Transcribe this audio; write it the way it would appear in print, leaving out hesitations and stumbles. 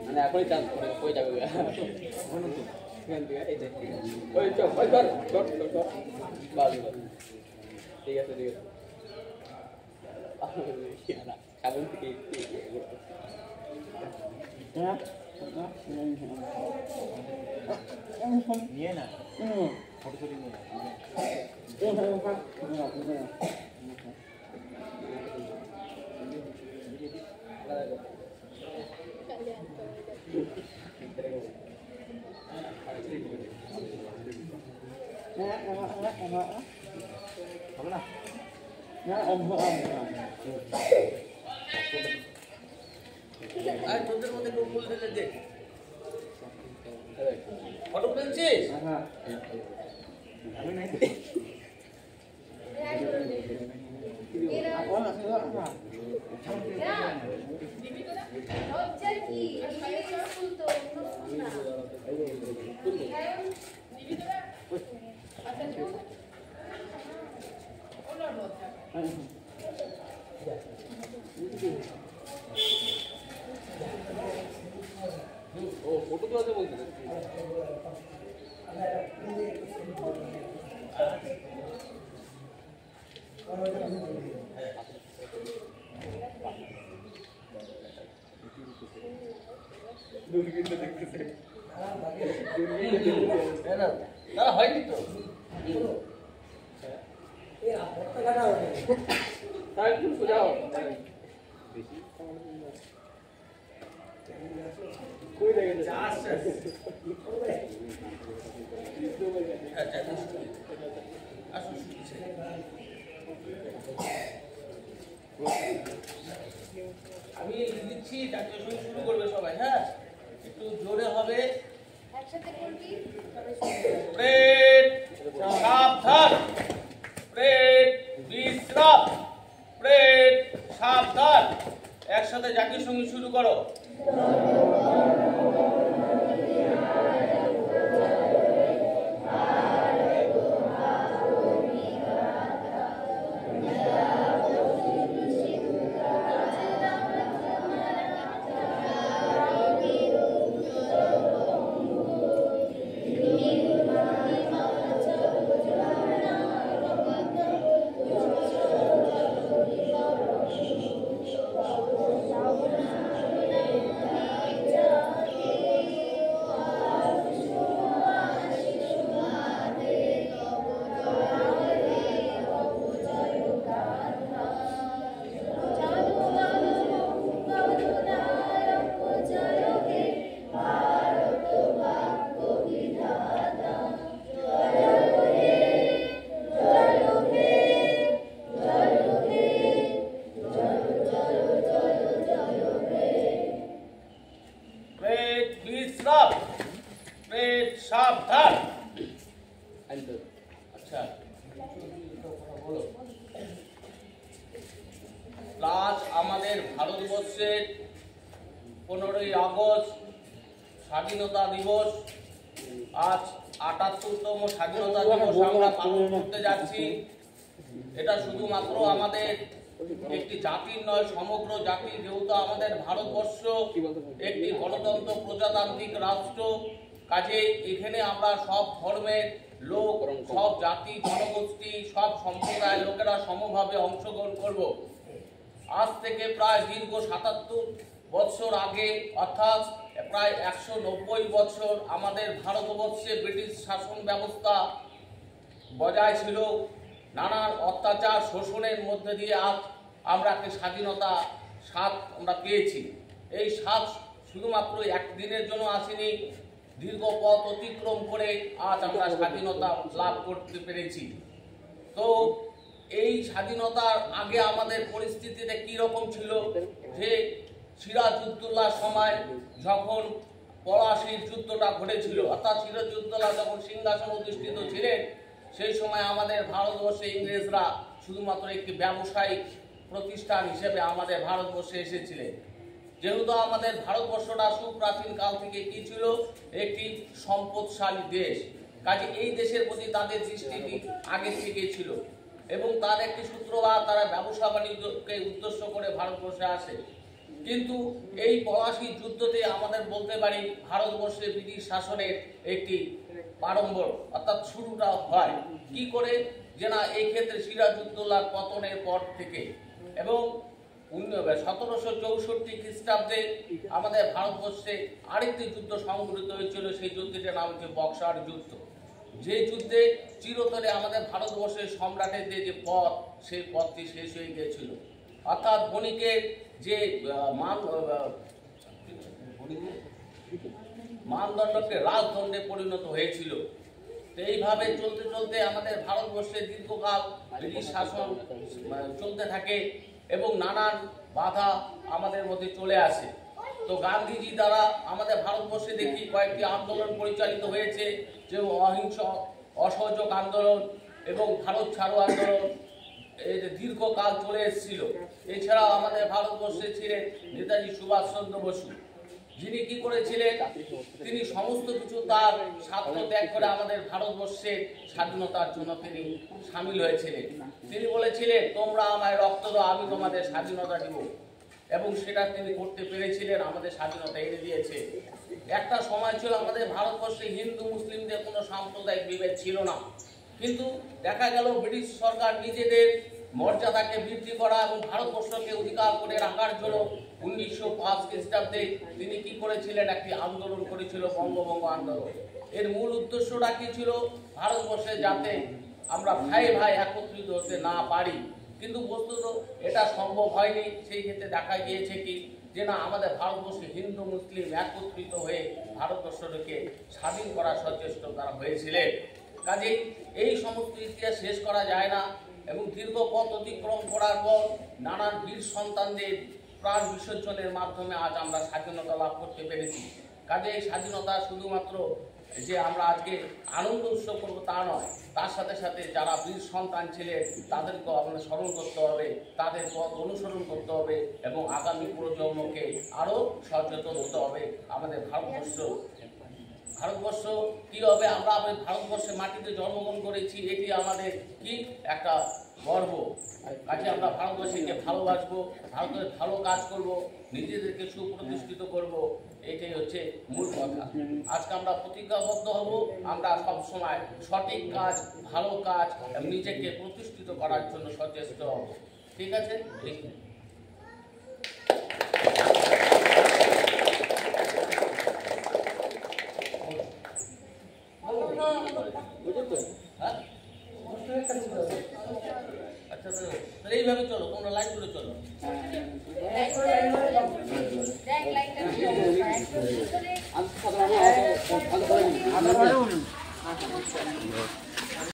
মানে এখনই চান্স করে কই যাবে ওই চল ওই ধর বাস ঠিক আছে ঠিক আছে সামনে থেকে নিয়ে না ফটো তুলি নিয়ে হবে না আর তোদের মধ্যে কোন বলে দিলে দেখ ফটো তুলছিস আমি নাই ও ফটো তো আছে বলতে দূরবীনটা দেখতেছে না হয়নি তো তাই একটু সোজাও कोई लगे আমি দিচ্ছি তাকে শুরু করবে সবাই হ্যাঁ একটু জোরে হবে একসাথে বলবি প্রেড সাবধান প্রেড বিশ্রাম প্রেড সাবধান একসাথে জাতীয় সঙ্গীত শুরু করো সাবধান আচ্ছা আজ আমাদের ভারতবর্ষের 15ই আগস্ট স্বাধীনতা দিবস আজ ৭৮তম স্বাধীনতা দিবস আমরা পালন করতে যাচ্ছি এটা শুধুমাত্র আমাদের একটি জাতির নয় সমগ্র জাতি যেহেতু আমাদের ভারতবর্ষ একটি গণতন্ত্র প্রজাতান্ত্রিক রাষ্ট্র কাজেই এখানে আমরা সব ধর্মের লোক সব জাতি জনগোষ্ঠী সব সম্প্রদায়ের লোকেরা সমভাবে অংশগ্রহণ করব আজ থেকে প্রায় দীর্ঘ ৭৭ বছর আগে অর্থাৎ প্রায় ১৯০ বছর আমাদের ভারতবর্ষে ব্রিটিশ শাসন ব্যবস্থা বজায় ছিল নানান অত্যাচার শোষণের মধ্যে দিয়ে আজ আমরা একটি স্বাধীনতা স্বাদ আমরা পেয়েছি এই স্বাদ শুধুমাত্র একদিনের জন্য আসেনি দীর্ঘ পথ অতিক্রম করে আজ আমরা স্বাধীনতা লাভ করতে পেরেছি তো এই স্বাধীনতার আগে আমাদের পরিস্থিতিতে কি রকম ছিল যে সিরাজউদ্দৌলার সময় যখন পলাশীর যুদ্ধটা ঘটেছিল, অর্থাৎ সিরাজউদ্দৌলা যখন সিংহাসন অধিষ্ঠিত ছিলেন, সেই সময় আমাদের ভারতবর্ষে ইংরেজরা শুধুমাত্র একটি ব্যবসায়িক প্রতিষ্ঠান হিসেবে আমাদের ভারতবর্ষে এসেছিলেন। যেহেতু আমাদের ভারতবর্ষটা সুপ্রাচীন কাল থেকে কি ছিল, একটি সম্পদশালী দেশ, কাজে এই দেশের প্রতি তাদের দৃষ্টিটি আগে থেকে ছিল এবং তার একটি সূত্রপাত তারা ব্যবসা বাণিজ্যকে উদ্দেশ্য করে ভারতবর্ষে আসে। কিন্তু এই পলাশীর যুদ্ধতে আমাদের বলতে পারি ভারতবর্ষে ব্রিটিশ শাসনের একটি প্রারম্ভ অর্থাৎ শুরুটা হয় কি করে, যে না এই ক্ষেত্রে সিরাজউদ্দৌলার পতনের পর থেকে এবং 1764 খ্রিস্টাব্দে আমাদের ভারতবর্ষে আরেকটি যুদ্ধ সংঘটিত হয়েছিল। সেই যুদ্ধটির নাম হচ্ছে বক্সার যুদ্ধ। যে যুদ্ধে চিরতরে আমাদের ভারতবর্ষের সম্রাটের যে পথ, সেই পথটি শেষ হয়ে গিয়েছিল, অর্থাৎ বণিকের যে মানদণ্ডকে রাজদণ্ডে পরিণত হয়েছিল। তো এইভাবে চলতে চলতে আমাদের ভারতবর্ষে দীর্ঘকাল ব্রিটিশ শাসন চলতে থাকে এবং নানান বাধা আমাদের মধ্যে চলে আসে। তো গান্ধীজি দ্বারা আমাদের ভারতবর্ষে দেখি কয়েকটি আন্দোলন পরিচালিত হয়েছে, যে অহিংস অসহযোগ আন্দোলন এবং ভারত ছাড়ো আন্দোলন, এই যে দীর্ঘকাল চলে এসেছিল। এছাড়াও আমাদের ভারতবর্ষে ছিলেন নেতাজি সুভাষচন্দ্র বসু, যিনি কি করেছিলেন, তিনি সমস্ত কিছু তার স্বার্থ ত্যাগ করে আমাদের ভারতবর্ষের স্বাধীনতার জন্য তিনি সামিল হয়েছিলেন। তিনি বলেছিলেন, তোমরা আমায় রক্ত দাও, আমি তোমাদের স্বাধীনতা দিব, এবং সেটা তিনি করতে পেরেছিলেন, আমাদের স্বাধীনতা এনে দিয়েছে। একটা সময় ছিল আমাদের ভারতবর্ষে হিন্দু মুসলিমদের কোনো সাম্প্রদায়িক বিভেদ ছিল না, কিন্তু দেখা গেল ব্রিটিশ সরকার নিজেদের মর্যাদাকে বৃদ্ধি করা এবং ভারতবর্ষকে অধিকার করে রাখার জন্য 1905 খ্রিস্টাব্দে তিনি কি করেছিলেন, একটি আন্দোলন করেছিল, বঙ্গভঙ্গ আন্দোলন। এর মূল উদ্দেশ্যটা কি ছিল, ভারতবর্ষে যাতে আমরা ভাই ভাই একত্রিত হতে না পারি, কিন্তু বস্তুত এটা সম্ভব হয়নি। সেই ক্ষেত্রে দেখা গিয়েছে কি, যে না আমাদের ভারতবর্ষে হিন্দু মুসলিম একত্রিত হয়ে ভারতবর্ষকে স্বাধীন করার সচেষ্ট তারা হয়েছিলেন। কাজেই এই সমস্ত ইতিহাস শেষ করা যায় না এবং দীর্ঘ পথ অতিক্রম করার পর নানান বীর সন্তানদের প্রাণ বিসর্জনের মাধ্যমে আজ আমরা স্বাধীনতা লাভ করতে পেরেছি। কাজে এই স্বাধীনতা শুধুমাত্র যে আমরা আজকে আনন্দ উৎসব করবো তা নয়, তার সাথে সাথে যারা বীর সন্তান ছিলেন তাদেরকেও আমাদের স্মরণ করতে হবে, তাদের পথ অনুসরণ করতে হবে এবং আগামী প্রজন্মকে আরও সচেতন হতে হবে। আমাদের ভারতবর্ষ কি হবে, আমরা ভারতবর্ষের মাটিতে জন্মগ্রহণ করেছি, এটি আমাদের কি একটা গর্ব। কাজে আমরা ভারতবর্ষকে ভালোবাসবো, ভারতের ভালো কাজ করব, নিজেদেরকে সুপ্রতিষ্ঠিত করব, এটাই হচ্ছে মূল কথা। আজকে আমরা প্রতিজ্ঞাবদ্ধ হব, আমরা সবসময় সঠিক কাজ, ভালো কাজ এবং নিজেকে প্রতিষ্ঠিত করার জন্য সচেষ্ট হব। ঠিক আছে? আচ্ছা, এইভাবে চলো, তোমরা লাইন করে চলো। লাইন